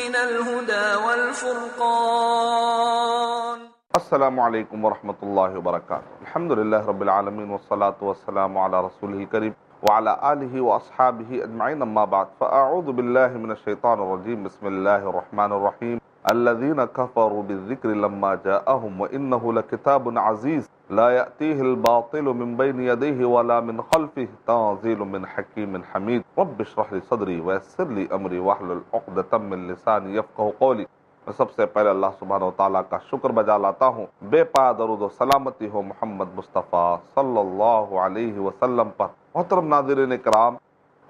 من الهدى والفرقان. السلام علیکم ورحمۃ اللہ وبرکاتہ. الحمدللہ رب العالمین والصلاة والسلام علی رسولہ الکریم وعلی آلہ واصحابہ اجمعین، اما بعد فاعوذ باللہ من الشیطان الرجیم. بسم اللہ الرحمن الرحیم. الذین کفروا بالذکر لما جاءہم وانہ لکتاب عزیز لا یأتیہ الباطل من بین یدیہ ولا من خلفہ تنزیل من حکیم حمید. رب اشرح لی صدری ویسر لی امری واحلل عقدۃ من لسانی یفقہوا قولی. میں سب سے پہلے اللہ سبحانہ و تعالیٰ کا شکر بجا لاتا ہوں. بے پایا درود و سلامتی ہو محمد مصطفیٰ صلی اللہ علیہ وسلم پر. محترم ناظرین کرام،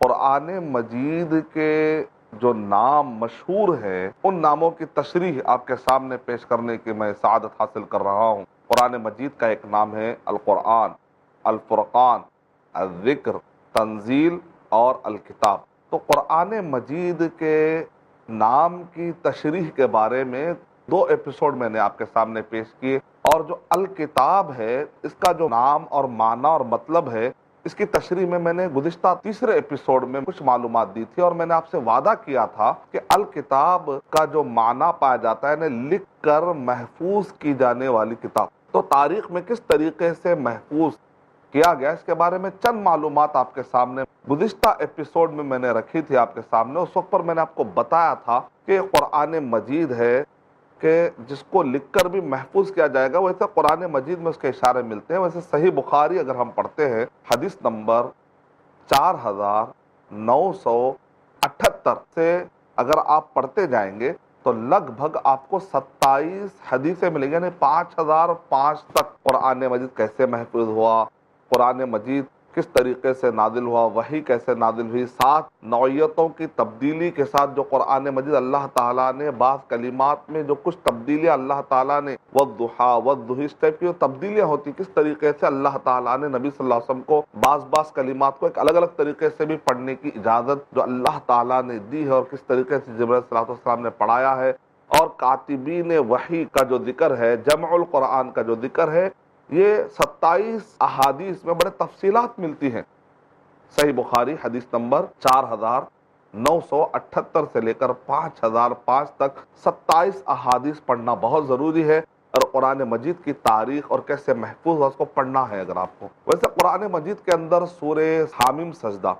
قرآن مجید کے جو نام مشہور ہیں ان ناموں کی تشریح آپ کے سامنے پیش کرنے کی میں سعادت حاصل کر رہا ہوں. قرآن مجید کا ایک نام ہے القرآن، الفرقان، الذکر، تنزیل اور الکتاب. تو قرآن مجید کے نام کی تشریح کے بارے میں 2 ایپیسوڈ میں نے آپ کے سامنے پیش کیے، اور جو الکتاب ہے اس کا جو نام اور معنی اور مطلب ہے اس کی تشریح میں نے گزشتہ 3رے ایپیسوڈ میں کچھ معلومات دی تھی، اور میں نے آپ سے وعدہ کیا تھا کہ الکتاب کا جو معنی پایا جاتا ہے لکھ کر محفوظ کی جانے والی کتاب. تو تاریخ میں کس طریقے سے محفوظ کیا گیا اس کے بارے میں چند معلومات آپ کے سامنے گزشتہ ایپیسوڈ میں نے رکھی تھی آپ کے سامنے. اس وقت پر میں نے آپ کو بتایا تھا کہ قرآن مجید ہے کہ جس کو لکھ کر بھی محفوظ کیا جائے گا. ویسے قرآن مجید میں اس کے اشارے ملتے ہیں. ویسے صحیح بخاری اگر ہم پڑھتے ہیں حدیث نمبر 4978 سے اگر آپ پڑھتے جائیں گے تو لگ بھگ آپ کو 27 حدیثیں ملیں گی، یعنی 5005 تک قرآن مجید کیسے محفوظ ہوا، قرآن مجید کس طریقے سے نازل ہوا، وحی کیسے نازل ہوئی، 7 نوعیتوں کی تبدیلی کے ساتھ جو قرآن مجید اللہ تعالیٰ نے بعض کلمات میں جو کچھ تبدیلیاں اللہ تعالیٰ نے والضحیٰ والضحی اس ٹائپ کی جو تبدیلیاں ہوتی، کس طریقے سے اللہ تعالیٰ نے نبی صلی اللہ علیہ وسلم کو بعض کلمات کو ایک الگ الگ طریقے سے بھی پڑھنے کی اجازت جو اللہ تعالیٰ نے دی ہے، اور کس طریقے سے جبرائیل صلی اللہ علیہ وسلم نے پڑھایا ہے. اور کاتبین وحی کا جو ذکر ہے، جمع القرآن کا جو ذکر ہے، یہ 27 احادیث میں بڑے تفصیلات ملتی ہیں. صحیح بخاری حدیث نمبر 4978 سے لے کر 5005 تک 27 احادیث پڑھنا بہت ضروری ہے. اور قرآن مجید کی تاریخ اور کیسے محفوظ ہے اس کو پڑھنا ہے اگر آپ کو. ویسے قرآن مجید کے اندر سورہ حامیم سجدہ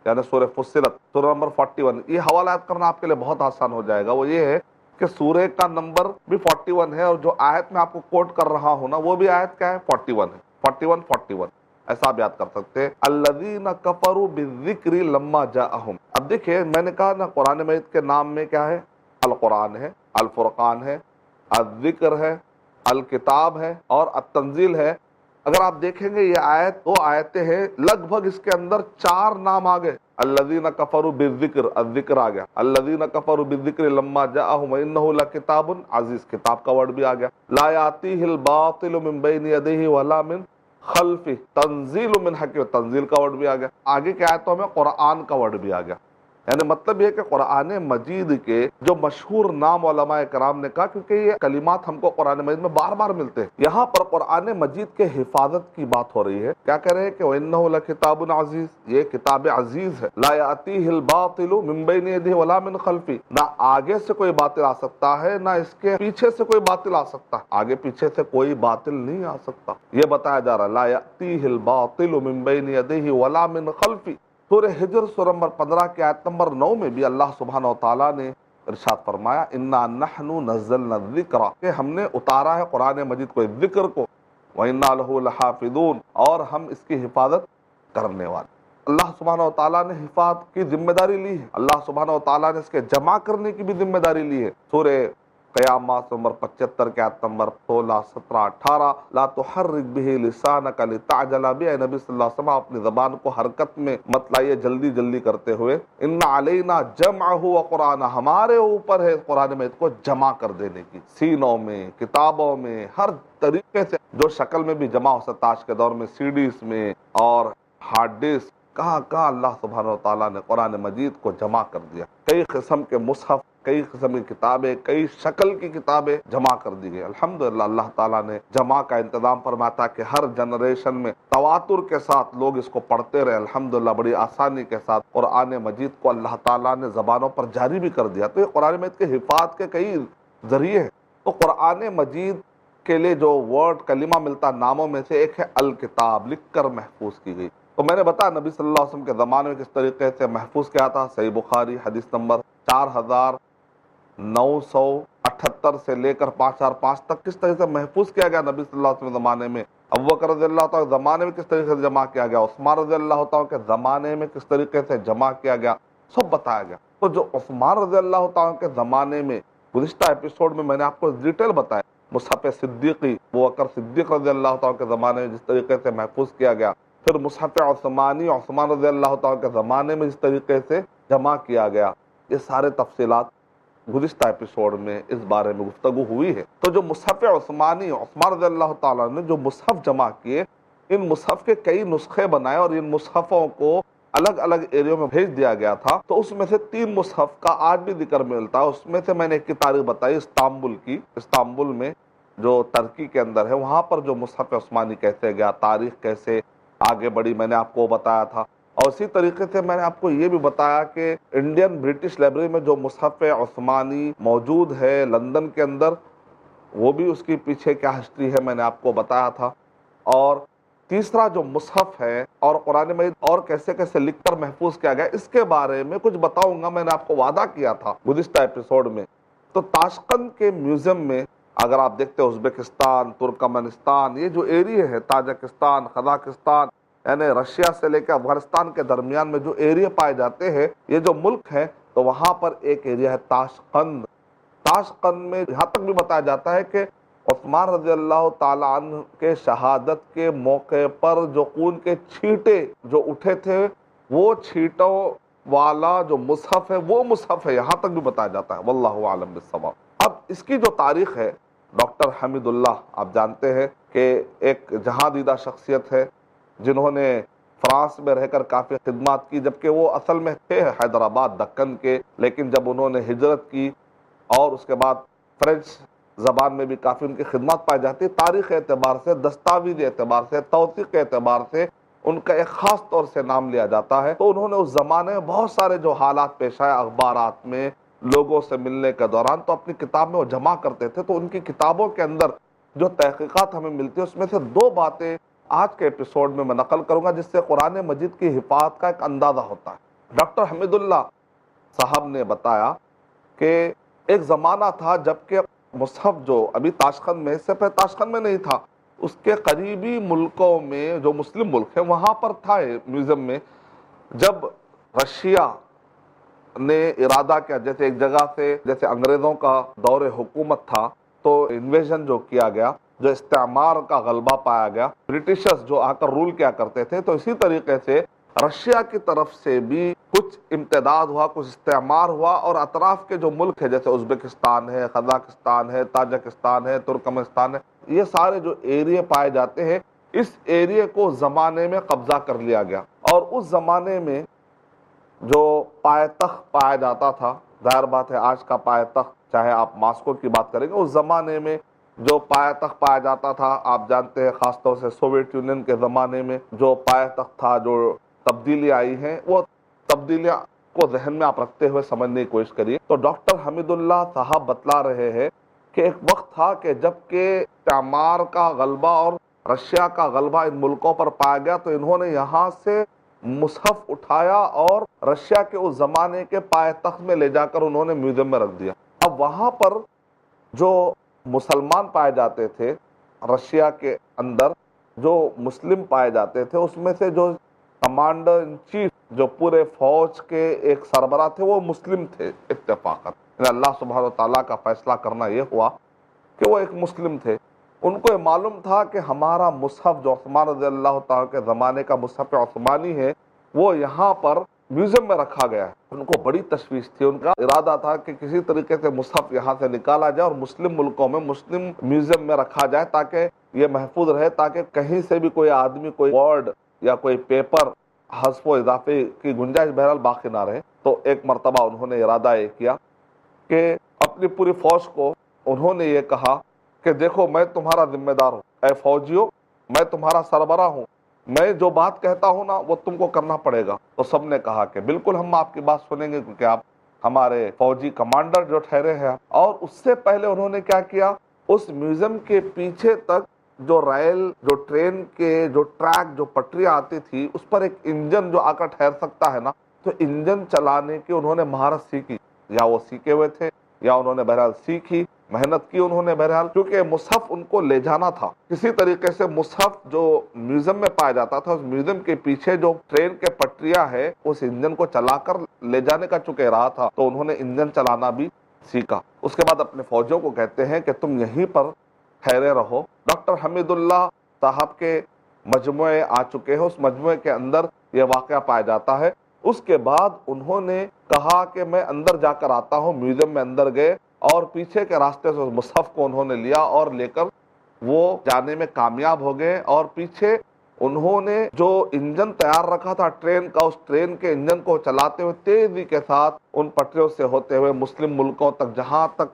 یعنی سورہ فصلت سورہ نمبر 41، یہ حوالہ یاد کرنا آپ کے لیے بہت آسان ہو جائے گا. وہ یہ ہے کہ سورہ کا نمبر بھی 41 ہے، اور جو آیت میں آپ کو کوٹ کر رہا ہوں نا وہ بھی آیت کیا ہے، 41 ہے. 41 ایسا آپ یاد کر سکتے ہیں. الذین کفروا بالذکر لما جاءہم. اب دیکھیں میں نے کہا نا قرآن مجید کے نام میں کیا ہے، القرآن ہے، الفرقان ہے، الذکر ہے، الکتاب ہے اور التنزیل ہے. اگر آپ دیکھیں گے یہ آیت 2 آیتیں ہیں، لگ بھگ اس کے اندر 4 نام آ گئے. الذین کفروا بالذکر، الذکر آ گیا. الذین کفروا بالذکر لما جاءہم وانہ لکتاب عزیز، کتاب کا ورڈ بھی آ گیا. لا یاتیہ الباطل من بین یدیہ ولا من خلفہ تنزیل من حکیم، تنزیل کا ورڈ بھی آ گیا. آگے کی آیتوں میں قرآن کا ورڈ بھی آ گیا. یعنی مطلب یہ کہ قرآن مجید کے جو مشہور نام علماء کرام نے کہا، کیونکہ یہ کلمات ہم کو قرآن مجید میں بار بار ملتے ہیں. یہاں پر قرآن مجید کے حفاظت کی بات ہو رہی ہے. کیا کہہ رہے ہیں کہ وَإِنَّهُ لَكِتَابٌ عَزِيزٌ، یہ کتاب عزیز ہے. لَا يَأْتِيهِ الْبَاطِلُ مِن بَيْنِ يَدَيْهِ وَلَا مِن خَلْفِهِ، نہ آگے سے کوئی باطل آ سکتا ہے نہ اس کے پیچھے سے کوئی باطل آ سکتا ہے. آگے پیچھے سے کوئی باطل نہیں آ سکتا، یہ بتایا جا رہا ہے. لَا يَأْتِيهِ الْبَاطِلُ مِن بَيْنِ يَدَيْهِ وَلَا مِن خَلْفِهِ. سورہ ہجر سورہ نمبر 15 کی آیت نمبر 9 میں بھی اللہ سبحانہ و تعالیٰ نے ارشاد فرمایا انا نحن نزلنا الذکر، کہ ہم نے اتارا ہے قرآن مجید کو، ذکر کو، وَإِنَّا لَهُ لَحَافِظُونَ، اور ہم اس کی حفاظت کرنے والے. اللہ سبحانہ و تعالیٰ نے حفاظت کی ذمہ داری لی ہے. اللہ سبحانہ و تعالیٰ نے اس کے جمع کرنے کی بھی ذمہ داری لی ہے. سورہ قیامات نمبر 75 کے آیت نمبر 16، 17، 18 لا تحرک به لسانک لتعجل به، اے نبی صلی اللہ علیہ وسلم اپنی زبان کو حرکت میں مت لائیے جلدی جلدی کرتے ہوئے. ان علینا جمعہ وقرآنہ، ہمارے اوپر ہے قرآن مجید کو جمع کر دینے کی، سینوں میں، کتابوں میں، ہر طریقے سے جو شکل میں بھی جمع ہو سکتا. آج کے دور میں سی ڈیز میں اور ہارڈ ڈسک کہاں کہاں اللہ سبحانہ و تعالیٰ نے قرآن مجید کو جمع کر دیا. کئی قسم کے مصحف، کئی قسم کی کتابیں، کئی شکل کی کتابیں جمع کر دی گئی. الحمدللہ اللہ تعالیٰ نے جمع کا انتظام فرمایا تھا کہ ہر جنریشن میں تواتر کے ساتھ لوگ اس کو پڑھتے رہے. الحمدللہ بڑی آسانی کے ساتھ قرآن مجید کو اللہ تعالیٰ نے زبانوں پر جاری بھی کر دیا. تو یہ قرآن مجید کے حفاظت کے کئی ذریعے ہیں. تو قرآن مجید کے لیے جو ورڈ کلمہ ملتا ناموں میں سے ایک ہے الکتاب، لکھ کر محفوظ کی گئی. تو میں نے بتایا نبی صلی اللہ علیہ وسلم کے زمانے میں کس طریقے سے محفوظ کیا تھا. صحیح بخاری حدیث نمبر 4978 سے لے کر 5005 تک کس طرح سے محفوظ کیا گیا نبی صلی اللہ علیہ وسلم کے زمانے میں. ابو بکر رضی اللہ تعالیٰ کے زمانے میں کس طریقے سے جمع کیا گیا، عثمان رضی اللہ تعالیٰ کے زمانے میں کس طریقے سے جمع کیا گیا، سب بتایا گیا. تو جو عثمان رضی اللہ تعالیٰ کے زمانے میں گزشتہ ایپیسوڈ میں نے آپ کو ڈیٹیل بتایا، مصحف صدیقی ابو بکر صدیق رضی اللہ تعالیٰ کے زمانے میں جس طریقے سے محفوظ کیا گیا، پھر مصحف عثمانی عثمان رضی اللہ تعالیٰ کے زمانے میں جس طریقے سے جمع کیا گیا، یہ سارے تفصیلات گزشتہ ایپیسوڈ میں اس بارے میں گفتگو ہوئی ہے. تو جو مصحف عثمانی عثمان رضی اللہ تعالیٰ نے جو مصحف جمع کیے، ان مصحف کے کئی نسخے بنائے اور ان مصحفوں کو الگ الگ ایریوں میں بھیج دیا گیا تھا. تو اس میں سے 3 مصحف کا آج بھی ذکر ملتا ہے. اس میں سے میں نے ایک کی تاریخ بتائی استنبول کی، استنبول میں جو ترکی کے اندر ہے، وہاں پر جو مصحف عثمانی کیسے گیا، تاریخ کیسے آگے بڑھی، میں نے آپ کو بتایا تھا. اور اسی طریقے سے میں نے آپ کو یہ بھی بتایا کہ انڈین برٹش لائبریری میں جو مصحف عثمانی موجود ہے لندن کے اندر، وہ بھی اس کی پیچھے کیا ہسٹری ہے میں نے آپ کو بتایا تھا. اور تیسرا جو مصحف ہے اور قرآن مجید اور کیسے کیسے لکھ کر محفوظ کیا گیا، اس کے بارے میں کچھ بتاؤں گا. میں نے آپ کو وعدہ کیا تھا گزشتہ ایپیسوڈ میں. تو تاشقند کے میوزیم میں اگر آپ دیکھتے ہیں ازبکستان، ترکمنستان، یہ جو ایریے ہے، تاجکستان، قزاقستان، یعنی رشیا سے لے کے افغانستان کے درمیان میں جو ایریے پائے جاتے ہیں، یہ جو ملک ہے، تو وہاں پر ایک ایریا ہے تاشقند. تاشقند میں یہاں تک بھی بتایا جاتا ہے کہ عثمان رضی اللہ تعالیٰ عنہ کے شہادت کے موقع پر جو خون کے چھینٹے جو اٹھے تھے، وہ چھینٹوں والا جو مصحف ہے وہ مصحف ہے، یہاں تک بھی بتایا جاتا ہے. واللہ عالم بالصواب. اب اس کی جو تاریخ ہے، ڈاکٹر حمید اللہ آپ جانتے ہیں کہ ایک جہاں دیدہ شخصیت ہے جنہوں نے فرانس میں رہ کر کافی خدمات کی، جبکہ وہ اصل میں تھے حیدرآباد دکن کے، لیکن جب انہوں نے ہجرت کی اور اس کے بعد فرینچ زبان میں بھی کافی ان کی خدمات پائی جاتی. تاریخ اعتبار سے، دستاویزی اعتبار سے، توثیق کے اعتبار سے ان کا ایک خاص طور سے نام لیا جاتا ہے. تو انہوں نے اس زمانے میں بہت سارے جو حالات پیش آئے اخبارات میں لوگوں سے ملنے کے دوران، تو اپنی کتاب میں وہ جمع کرتے تھے. تو ان کی کتابوں کے اندر جو تحقیقات ہمیں ملتی ہے، اس میں سے 2 باتیں آج کے ایپیسوڈ میں نقل کروں گا، جس سے قرآن مجید کی حفاظت کا ایک اندازہ ہوتا ہے. ڈاکٹر حمید اللہ صاحب نے بتایا کہ ایک زمانہ تھا جبکہ مصحف جو ابھی تاشقند میں، اس سے پہلے تاشقند میں نہیں تھا، اس کے قریبی ملکوں میں جو مسلم ملک ہیں وہاں پر تھا میوزیم میں. جب رشیا نے ارادہ کیا، جیسے ایک جگہ سے، جیسے انگریزوں کا دور حکومت تھا تو انویژن جو کیا گیا، جو استعمار کا غلبہ پایا گیا، برٹشرز جو آ کر رول کیا کرتے تھے، تو اسی طریقے سے رشیا کی طرف سے بھی کچھ امتداد ہوا، کچھ استعمار ہوا، اور اطراف کے جو ملک ہے جیسے ازبکستان ہے، قزاقستان ہے، تاجکستان ہے، ترکمنستان ہے، یہ سارے جو ایریے پائے جاتے ہیں، اس ایریے کو زمانے میں قبضہ کر لیا گیا. اور اس زمانے میں جو پائے تخت پایا جاتا تھا، ظاہر بات ہے آج کا پائے تخت چاہے آپ ماسکو کی بات کریں گے، اس زمانے میں جو پائے تخت پایا جاتا تھا، آپ جانتے ہیں خاص طور سے سوویت یونین کے زمانے میں جو پائے تخت تھا، جو تبدیلی آئی ہیں، وہ تبدیلیاں کو ذہن میں آپ رکھتے ہوئے سمجھنے کی کوشش کریے. تو ڈاکٹر حمید اللہ صاحب بتلا رہے ہیں کہ ایک وقت تھا کہ جب کہ استعمار کا غلبہ اور رشیا کا غلبہ ان ملکوں پر پایا گیا، تو انہوں نے یہاں سے مصحف اٹھایا اور رشیا کے اس زمانے کے پائے تخت میں لے جا کر انہوں نے میوزیم میں رکھ دیا. اب وہاں پر جو مسلمان پائے جاتے تھے، رشیا کے اندر جو مسلم پائے جاتے تھے، اس میں سے جو کمانڈر ان چیف، جو پورے فوج کے ایک سربراہ تھے، وہ مسلم تھے اتفاقاً. اللہ سبحانہ و تعالیٰ کا فیصلہ کرنا یہ ہوا کہ وہ ایک مسلم تھے. ان کو یہ معلوم تھا کہ ہمارا مصحف جو عثمان رضی اللہ تعالیٰ کے زمانے کا مصحف عثمانی ہے، وہ یہاں پر میوزیم میں رکھا گیا ہے. ان کو بڑی تشویش تھی. ان کا ارادہ تھا کہ کسی طریقے سے مصحف یہاں سے نکالا جائے اور مسلم ملکوں میں مسلم میوزیم میں رکھا جائے تاکہ یہ محفوظ رہے، تاکہ کہیں سے بھی کوئی آدمی کوئی ورڈ یا کوئی پیپر حذف و اضافے کی گنجائش بہرحال باقی نہ رہے تو ایک مرتبہ انہوں نے ارادہ یہ کیا کہ اپنی پوری فوج کو انہوں نے یہ کہا کہ دیکھو میں تمہارا ذمہ دار ہوں، اے فوجیوں میں تمہارا سربراہ ہوں، میں جو بات کہتا ہوں نا وہ تم کو کرنا پڑے گا۔ تو سب نے کہا کہ بالکل ہم آپ کی بات سنیں گے کیونکہ آپ ہمارے فوجی کمانڈر جو ٹھہرے ہیں۔ اور اس سے پہلے انہوں نے کیا کیا، اس میوزیم کے پیچھے تک جو ریل جو ٹرین کے جو ٹریک جو پٹریاں آتی تھی اس پر ایک انجن جو آ کر ٹھہر سکتا ہے نا، تو انجن چلانے کی انہوں نے مہارت سیکھی، یا وہ سیکھے ہوئے تھے یا انہوں نے بہرحال سیکھی، محنت کی انہوں نے بہرحال، کیونکہ مصحف ان کو لے جانا تھا کسی طریقے سے۔ مصحف جو میوزیم میں پایا جاتا تھا، اس میوزیم کے پیچھے جو ٹرین کے پٹریاں ہے اس انجن کو چلا کر لے جانے کا چونکہ رہا تھا، تو انہوں نے انجن چلانا بھی سیکھا۔ اس کے بعد اپنے فوجیوں کو کہتے ہیں کہ تم یہیں پر ٹھہرے رہو۔ ڈاکٹر حمید اللہ صاحب کے مجموعے آ چکے ہیں، اس مجموعے کے اندر یہ واقعہ پایا جاتا ہے۔ اس کے بعد انہوں نے کہا کہ میں اندر جا کر آتا ہوں، میوزیم میں اندر گئے اور پیچھے کے راستے سے اس مصحف کو انہوں نے لیا اور لے کر وہ جانے میں کامیاب ہو گئے، اور پیچھے انہوں نے جو انجن تیار رکھا تھا ٹرین کا، اس ٹرین کے انجن کو چلاتے ہوئے تیزی کے ساتھ ان پٹریوں سے ہوتے ہوئے مسلم ملکوں تک، جہاں تک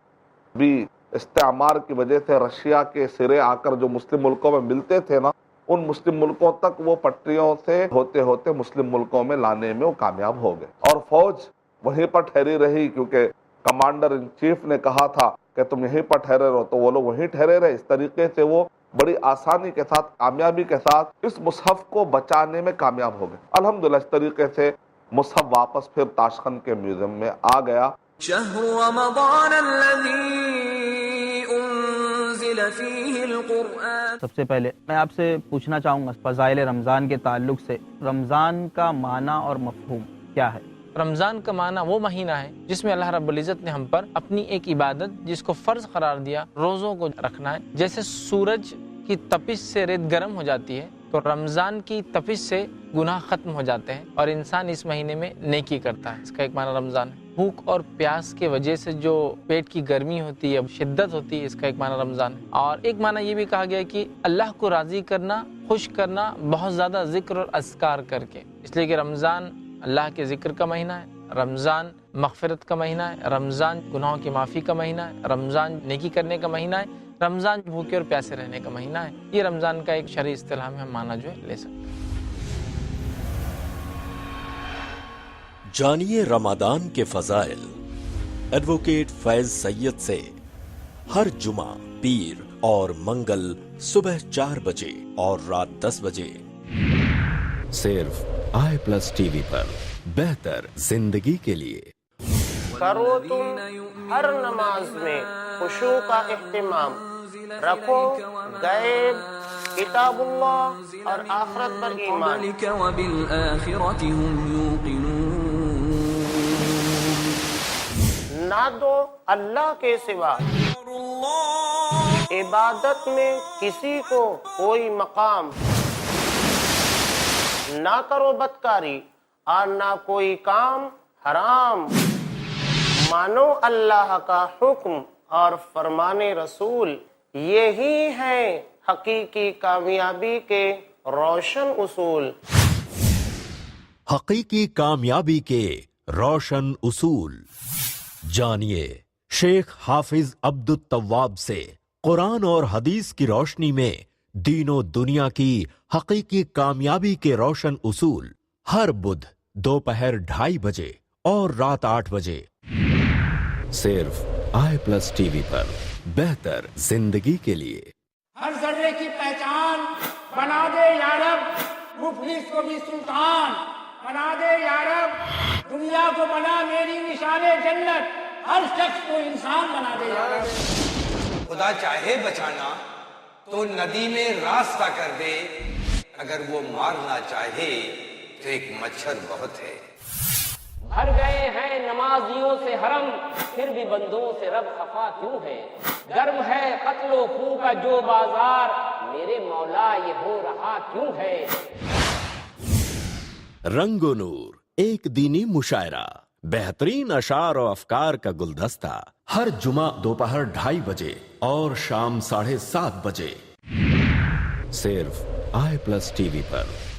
بھی استعمار کی وجہ سے رشیا کے سرے آ کر جو مسلم ملکوں میں ملتے تھے نا، ان مسلم ملکوں تک وہ پٹریوں سے ہوتے ہوتے مسلم ملکوں میں لانے میں وہ کامیاب ہو گئے۔ اور فوج وہیں پر ٹھہری رہی کیونکہ کمانڈر ان چیف نے کہا تھا کہ تم یہیں پر ٹھہرے رہو، تو وہ لوگ وہیں ٹھہرے رہے۔ اس طریقے سے وہ بڑی آسانی کے ساتھ، کامیابی کے ساتھ اس مصحف کو بچانے میں کامیاب ہو گئے۔ الحمدللہ اس طریقے سے مصحف واپس پھر تاشقند کے میوزیم میں آ گیا۔ شہر رمضان الذی انزل فیہ القرآن۔ سب سے پہلے میں آپ سے پوچھنا چاہوں گا فضائل رمضان کے تعلق سے، رمضان کا معنی اور مفہوم کیا ہے؟ رمضان کا معنی وہ مہینہ ہے جس میں اللہ رب العزت نے ہم پر اپنی ایک عبادت جس کو فرض قرار دیا، روزوں کو رکھنا ہے۔ جیسے سورج کی تپش سے ریت گرم ہو جاتی ہے تو رمضان کی تپش سے گناہ ختم ہو جاتے ہیں اور انسان اس مہینے میں نیکی کرتا ہے۔ اس کا ایک معنی رمضان ہے۔ بھوک اور پیاس کے وجہ سے جو پیٹ کی گرمی ہوتی ہے، شدت ہوتی ہے، اس کا ایک معنی رمضان ہے۔ اور ایک معنی یہ بھی کہا گیا ہے کہ اللہ کو راضی کرنا، خوش کرنا بہت زیادہ ذکر اور اذکار کر کے، اس لیے کہ رمضان اللہ کے ذکر کا مہینہ ہے، رمضان مغفرت کا مہینہ ہے، رمضان گناہوں کی معافی کا مہینہ ہے، رمضان نیکی کرنے کا مہینہ ہے، رمضان بھوکے اور پیاسے رہنے کا مہینہ ہے۔ یہ رمضان کا ایک شرعی اصطلاح میں ہم معنی جو ہے لے سکتے ہیں۔ جانیے رمضان کے فضائل ایڈوکیٹ فیض سید سے ہر جمعہ، پیر اور منگل صبح 4 بجے اور رات 10 بجے صرف آئی+ ٹی وی پر، بہتر زندگی کے لیے۔ کرو تم ہر نماز میں خشوع کا اہتمام، رکھو غیب، کتاب اللہ اور آخرت پر ایمان۔ وبالآخرة هم يوقنون۔ نہ دو اللہ کے سوا عبادت میں کسی کو کوئی مقام، نہ کرو بدکاری اور نہ کوئی کام حرام، مانو اللہ کا حکم اور فرمان رسول، یہی ہے حقیقی کامیابی کے روشن اصول۔ حقیقی کامیابی کے روشن اصول جانیے شیخ حافظ عبد التواب سے قرآن اور حدیث کی روشنی میں دین و دنیا کی حقیقی کامیابی کے روشن اصول، ہر بدھ دوپہر 2:30 بجے اور رات 8 بجے صرف آئی+ ٹی وی پر، بہتر زندگی کے لیے۔ ہر ذرے کی پہچان بنا دے یا رب، مفلس کو بھی سلطان بنا دے یا رب، دنیا کو بنا میری نشان جنت، ہر شخص کو انسان بنا دے یا رب۔ خدا چاہے بچانا تو ندی میں راستہ کر دے، اگر وہ مارنا چاہے تو ایک مچھر بہت ہے۔ بھر گئے ہیں نمازیوں سے حرم، پھر بھی بندوں سے رب خفا کیوں ہے؟ گرم ہے قتل و خون کا جو بازار، میرے مولا یہ ہو رہا کیوں ہے؟ رنگ و نور ایک دینی مشاعرہ، بہترین اشعار و افکار کا گلدستہ، ہر جمعہ دوپہر 2:30 بجے اور شام 7:30 بجے صرف آئی+ ٹی وی پر،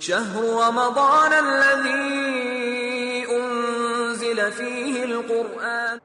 شهر رمضان الذي أنزل فيه القرآن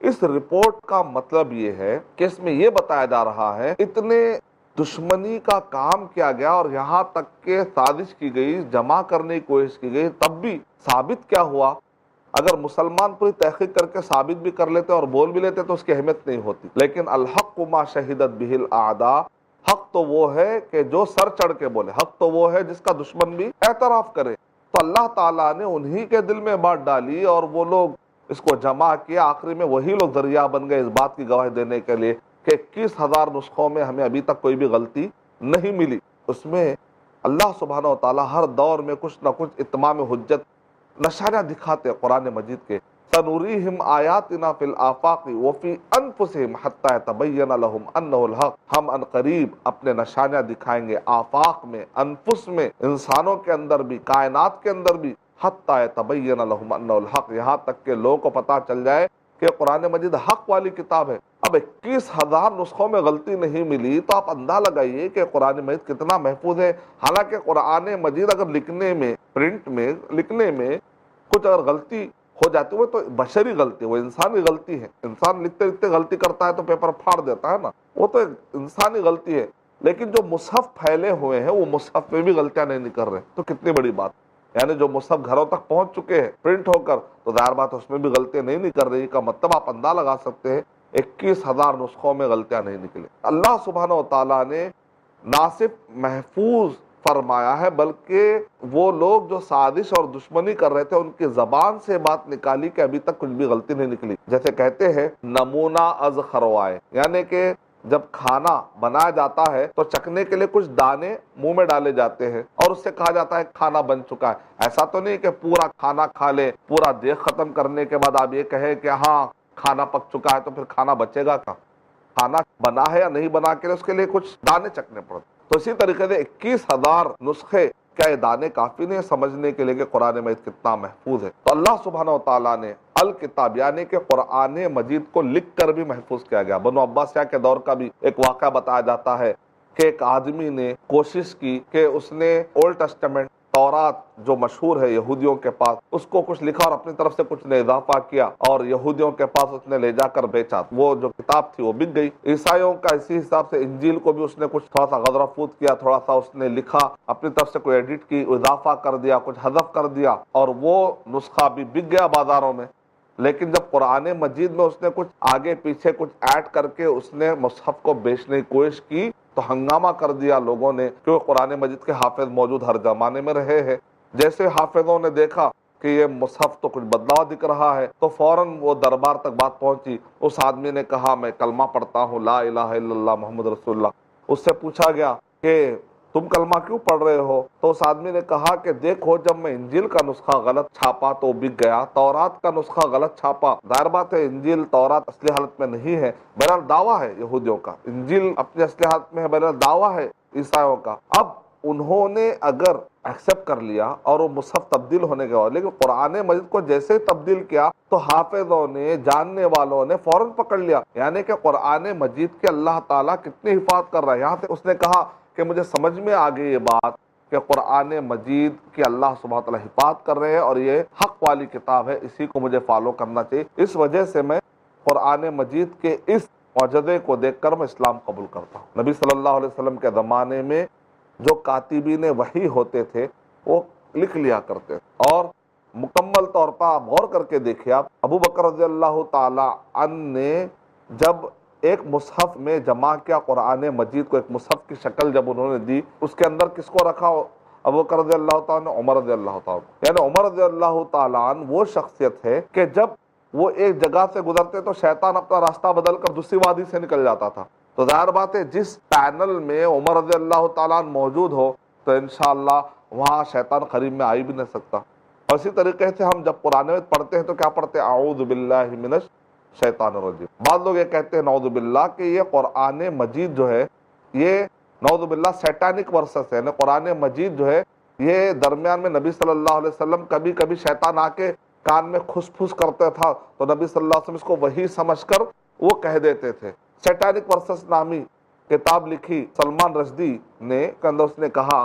اس رپورٹ کا مطلب یہ ہے کہ اس میں یہ بتایا جا رہا ہے اتنے دشمنی کا کام کیا گیا اور یہاں تک کہ سازش کی گئی، جمع کرنے کی کوشش کی گئی، تب بھی ثابت کیا ہوا؟ اگر مسلمان پوری تحقیق کر کے ثابت بھی کر لیتے اور بول بھی لیتے تو اس کی اہمیت نہیں ہوتی، لیکن الحق ما شہدت بہ الاعداء، حق تو وہ ہے کہ جو سر چڑھ کے بولے، حق تو وہ ہے جس کا دشمن بھی اعتراف کرے۔ تو اللہ تعالیٰ نے انہی کے دل میں بات ڈالی اور وہ لوگ اس کو جمع کیا، آخری میں وہی لوگ ذریعہ بن گئے اس بات کی گواہی دینے کے لیے کہ 21,000 نسخوں میں ہمیں ابھی تک کوئی بھی غلطی نہیں ملی۔ اس میں اللہ سبحانہ و تعالیٰ ہر دور میں کچھ نہ کچھ اتمام حجت نشانہ دکھاتے قرآن مجید کے۔ سنوریہم آیاتنا فی الآفاق وفی انفسہم حتی یتبین لہم انہ الحق، ہم ان قریب اپنے نشانہ دکھائیں گے آفاق میں، انفس میں، انسانوں کے اندر بھی، کائنات کے اندر بھی، حتی یتبین لہم انہ الحق، یہاں تک کہ لوگوں کو پتہ چل جائے کہ قرآن مجید حق والی کتاب ہے۔ اب 21,000 نسخوں میں غلطی نہیں ملی تو آپ اندازہ لگائیے کہ قرآن مجید کتنا محفوظ ہے۔ حالانکہ قرآن مجید اگر لکھنے میں، پرنٹ میں لکھنے میں کچھ اگر غلطی ہو جاتی وہ تو بشری غلطی، وہ انسانی غلطی ہے۔ انسان لکھتے لکھتے غلطی کرتا ہے تو پیپر پھاڑ دیتا ہے نا، وہ تو انسانی غلطی ہے۔ لیکن جو مصحف پھیلے ہوئے ہیں وہ مصحف میں بھی غلطیاں نہیں کر رہے، تو کتنی بڑی بات، یعنی جو مصحف گھروں تک پہنچ چکے ہیں پرنٹ ہو کر، تو ظاہر بات اس میں بھی غلطیاں نہیں کر رہی کا مطلب آپ اندازہ لگا سکتے ہیں 21,000 نسخوں میں غلطیاں نہیں نکلے۔ اللہ سبحانہ و تعالیٰ نے نہ صرف محفوظ فرمایا ہے بلکہ وہ لوگ جو سازش اور دشمنی کر رہے تھے ان کی زبان سے بات نکالی کہ ابھی تک کچھ بھی غلطی نہیں نکلی۔ جیسے کہتے ہیں نمونہ از خروائے، یعنی کہ جب کھانا بنایا جاتا ہے تو چکھنے کے لیے کچھ دانے منہ میں ڈالے جاتے ہیں اور اس سے کہا جاتا ہے کھانا بن چکا ہے۔ ایسا تو نہیں کہ پورا کھانا کھا لے، پورا دیگ ختم کرنے کے بعد آپ یہ کہیں کہ ہاں کھانا پک چکا ہے، تو پھر کھانا بچے گا کہاں؟ کھانا بنا ہے یا نہیں بنا کے اس کے لیے کچھ دانے چکھنے پڑتے۔ تو اسی طریقے سے 21,000 نسخے کیا یہ دانے کافی نہیں سمجھنے کے لیے کہ قرآن مجید کتنا محفوظ ہے؟ تو اللہ سبحانہ و تعالیٰ نے الکتاب یعنی کہ قرآن مجید کو لکھ کر بھی محفوظ کیا گیا۔ بنو عباسیہ کے دور کا بھی ایک واقعہ بتایا جاتا ہے کہ ایک آدمی نے کوشش کی کہ اس نے اولڈ ٹیسٹمنٹ تورات جو مشہور ہے یہودیوں کے پاس، اس کو کچھ لکھا اور اپنی طرف سے کچھ نے اضافہ کیا اور یہودیوں کے پاس اس نے لے جا کر بیچا۔ وہ جو کتاب تھی وہ بک گئی۔ عیسائیوں کا اسی حساب سے انجیل کو بھی اس نے کچھ تھوڑا سا غض رفوت کیا، تھوڑا سا اس نے لکھا، اپنی طرف سے کوئی ایڈٹ کی، اضافہ کر دیا، کچھ حذف کر دیا اور وہ نسخہ بھی بک گیا بازاروں میں۔ لیکن جب قرآن مجید میں اس نے کچھ آگے پیچھے کچھ ایڈ کر کے اس نے مصحف کو بیچنے کی کوشش کی تو ہنگامہ کر دیا لوگوں نے، کیونکہ قرآن مجید کے حافظ موجود ہر زمانے میں رہے ہیں۔ جیسے حافظوں نے دیکھا کہ یہ مصحف تو کچھ بدلاؤ دکھ رہا ہے تو فوراً وہ دربار تک بات پہنچی۔ اس آدمی نے کہا میں کلمہ پڑھتا ہوں، لا الہ الا اللہ محمد رسول اللہ۔ اس سے پوچھا گیا کہ تم کلمہ کیوں پڑھ رہے ہو؟ تو اس آدمی نے کہا کہ دیکھو جب میں انجیل کا نسخہ غلط چھاپا تو بک گیا، تورات کا نسخہ غلط چھاپا، ظاہر بات ہے انجیل تورات اصلی حالت میں نہیں ہے، بہرحال دعویٰ ہے یہودیوں کا، انجیل اپنی اصلی حالت میں ہے، بہرحال دعویٰ ہے عیسائیوں کا۔ اب انہوں نے اگر ایکسیپٹ کر لیا اور وہ مصحف تبدیل ہونے کے بعد، لیکن قرآن مجید کو جیسے ہی تبدیل کیا تو حافظوں نے، جاننے والوں نے فوراً پکڑ لیا، یعنی کہ قرآن مجید کے اللہ تعالیٰ کتنی حفاظت کر رہا ہے۔ یہاں تک اس نے کہا کہ مجھے سمجھ میں آ گئی یہ بات کہ قرآن مجید کی اللہ سبحانہ تعالیٰ حفاظت کر رہے ہیں اور یہ حق والی کتاب ہے، اسی کو مجھے فالو کرنا چاہیے۔ اس وجہ سے میں قرآن مجید کے اس معجزے کو دیکھ کر میں اسلام قبول کرتا ہوں۔ نبی صلی اللہ علیہ وسلم کے زمانے میں جو کاتبین وحی ہوتے تھے وہ لکھ لیا کرتے تھے، اور مکمل طور پر آپ غور کر کے دیکھیں، آپ ابو بکر رضی اللہ تعالی عنہ نے جب ایک مصحف میں جمع کیا قرآن مجید کو، ایک مصحف کی شکل جب انہوں نے دی، اس کے اندر کس کو رکھا؟ ابو بکر رضی اللہ تعالیٰ عنہ، عمر رضی اللہ تعالیٰ عنہ، یعنی عمر رضی اللہ تعالیٰ عنہ وہ شخصیت ہے کہ جب وہ ایک جگہ سے گزرتے تو شیطان اپنا راستہ بدل کر دوسری وادی سے نکل جاتا تھا۔ تو ظاہر بات ہے جس پینل میں عمر رضی اللہ تعالیٰ عنہ موجود ہو تو انشاءاللہ وہاں شیطان قریب میں آ ہی بھی نہیں سکتا۔ اور اسی طریقے سے ہم جب قرآن میں پڑھتے ہیں تو کیا پڑھتے ہیں؟ اعوذ باللہ من الشیطان الرجیم۔ بعض لوگ یہ کہتے ہیں نعوذ باللہ کہ یہ قرآن مجید جو ہے یہ نعوذ باللہ سیٹانک ورسز ہے، یعنی قرآن مجید جو ہے یہ درمیان میں نبی صلی اللہ علیہ وسلم کبھی کبھی شیطان آ کے کان میں کھس پھس کرتا تھا تو نبی صلی اللہ علیہ وسلم اس کو وہی سمجھ کر وہ کہہ دیتے تھے۔ سیٹانک ورسز نامی کتاب لکھی سلمان رشدی نے، کے اندر اس نے کہا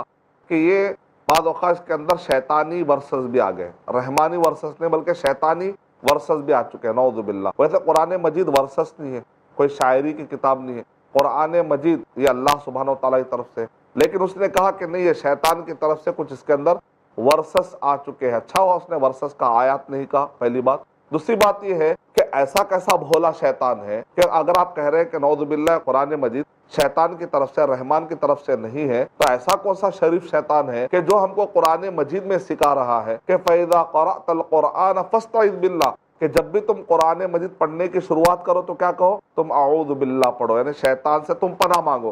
کہ یہ بعض اوقات اس کے اندر شیطانی ورسز بھی آ گئے، رحمانی ورسز نہیں بلکہ شیطانی ورسز بھی آ چکے ہیں، نعوذ باللہ۔ ویسے قرآن مجید ورسز نہیں ہے، کوئی شاعری کی کتاب نہیں ہے، قرآن مجید یہ اللہ سبحانہ و تعالیٰ کی طرف سے، لیکن اس نے کہا کہ نہیں یہ شیطان کی طرف سے کچھ اس کے اندر ورسز آ چکے ہیں۔ اچھا ہوا اس نے ورسز کا آیات نہیں کہا، پہلی بات۔ دوسری بات یہ ہے کہ ایسا کیسا بھولا شیطان ہے کہ اگر آپ کہہ رہے ہیں کہ نعوذ باللہ قرآن مجید شیطان کی طرف سے، رحمان کی طرف سے نہیں ہے، تو ایسا کون سا شریف شیطان ہے کہ جو ہم کو قرآن مجید میں سکھا رہا ہے کہ فَإِذَا قَرَأْتَ الْقُرْآنَ فَاسْتَعِذْ بِاللَّهِ، کہ جب بھی تم قرآن مجید پڑھنے کی شروعات کرو تو کیا کہو؟ تم اعوذ باللہ پڑھو، یعنی شیطان سے تم پناہ مانگو۔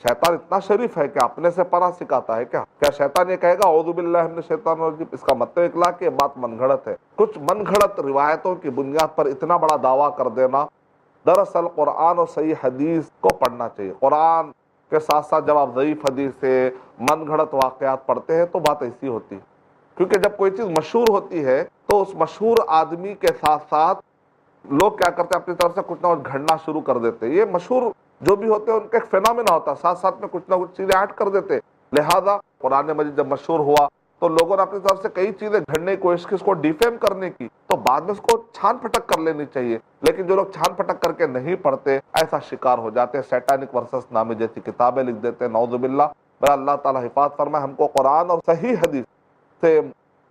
شیطان اتنا شریف ہے کہ اپنے سے پناہ سکھاتا ہے کیا شیطان یہ کہے گا اعوذ باللہ من الشیطان الرجیم؟ اس کا مطلب اکلا کہ یہ بات من گھڑت ہے، کچھ من گھڑت روایتوں کی بنیاد پر اتنا بڑا دعویٰ کر دینا۔ دراصل قرآن اور صحیح حدیث کو پڑھنا چاہیے۔ قرآن کے ساتھ ساتھ جب آپ ضعیف حدیث سے من گھڑت واقعات پڑھتے ہیں تو بات ایسی ہوتی ہے، کیونکہ جب کوئی چیز مشہور ہوتی ہے تو اس مشہور آدمی کے ساتھ ساتھ لوگ کیا کرتے ہیں، اپنی طرف سے کچھ نہ کچھ گھڑنا شروع کر دیتے ہیں۔ یہ مشہور جو بھی ہوتے ہیں ان کا ایک فینامنا ہوتا ہے، ساتھ ساتھ میں کچھ نہ کچھ چیزیں ایڈ کر دیتے۔ لہذا قرآن مجید جب مشہور ہوا تو لوگوں نے اپنی طرف سے کئی چیزیں گھڑنے کی کوشش کی، اس کو ڈیفیم کرنے کی، تو بعد میں اس کو چھان پھٹک کر لینی چاہیے۔ لیکن جو لوگ چھان پھٹک کر کے نہیں پڑھتے ایسا شکار ہو جاتے ہیں، سیٹانک ورسز نامی جیسی کتابیں لکھ دیتے ہیں، نعوذ باللہ۔ میرا اللہ تعالیٰ حفاظت فرمائے، ہم کو قرآن اور صحیح حدیث سے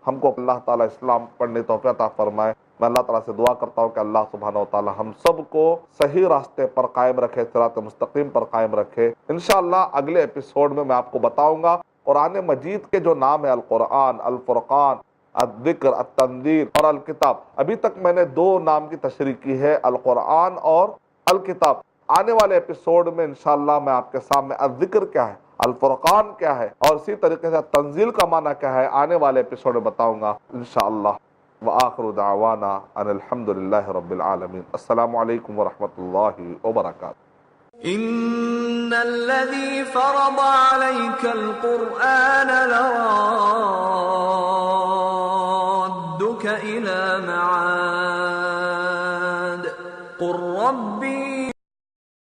ہم کو اللہ تعالیٰ اسلام پڑھنے توفیق عطا فرمائے۔ میں اللہ تعالیٰ سے دعا کرتا ہوں کہ اللہ سبحانہ و تعالیٰ ہم سب کو صحیح راستے پر قائم رکھے، صراط مستقیم پر قائم رکھے۔ انشاءاللہ اگلے ایپیسوڈ میں آپ کو بتاؤں گا قرآن مجید کے جو نام ہے، القرآن، الفرقان، الذکر، التنزیل اور الکتاب۔ ابھی تک میں نے 2 نام کی تشریح کی ہے، القرآن اور الکتاب۔ آنے والے ایپیسوڈ میں انشاءاللہ میں آپ کے سامنے الذکر کیا ہے، الفرقان کیا ہے اور اسی طریقے سے تنزیل کا معنی کیا ہے آنے والے ایپیسوڈ میں بتاؤں گا انشاءاللہ۔ وآخر دعوانا ان الحمدللہ رب العالمین۔ السلام علیکم ورحمۃ اللہ وبرکاتہ۔ إن الذي فرض عليك القرآن لرادك إلى معاد قل ربي